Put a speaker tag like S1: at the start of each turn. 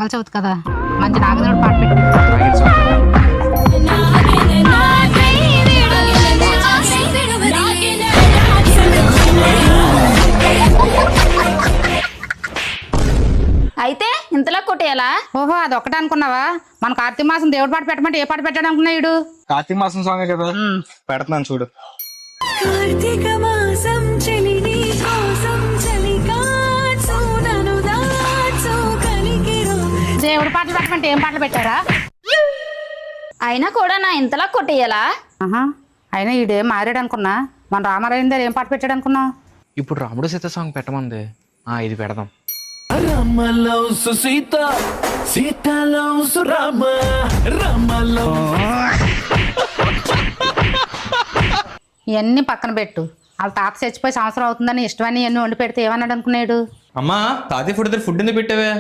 S1: చదువుతుంది కదా మంచి నాగదేవుడు పాట పెట్టు.
S2: అయితే ఇంతలో కొట్టేయాలా?
S1: ఓహో అది ఒకటే అనుకున్నావా? మన కార్తీక మాసం దేవుడి పాట పెట్టమంటే ఏ పాట పెట్టాడు అనుకున్నాడు?
S3: కార్తీక మాసం సాంగ్ కదా పెడతాను చూడు.
S4: కార్తీక మాసం చెలిని కోసం చలిగా చూడను దాచు కలిగిరు.
S1: దేవుడి పాటలు పెట్టమంటే ఏం పాటలు పెట్టారా?
S2: అయినా కూడా నా ఇంతలా కొట్టేయాలా?
S1: ఆహా అయినా ఈడేం మారాడు అనుకున్నా. మన రామారాయణ దగ్గర ఏం పాట పెట్టాడు అనుకున్నావు?
S5: ఇప్పుడు రాముడు సీత సాంగ్ పెట్టమంది. ఇది పెడదాం.
S6: రామ లవ్స్ సీత, సీత లవ్స్ రామ, రామ
S1: ఇవన్నీ పక్కన పెట్టు. వాళ్ళ తాత చచ్చిపోయి సంవత్సరం అవుతుందని ఇష్టమని ఇవన్నీ వండి పెడితే ఏమన్నాడు అనుకున్నాడు?
S5: అమ్మా తాతయ్య ఫుడ్ ఎందుకు పెట్టావే?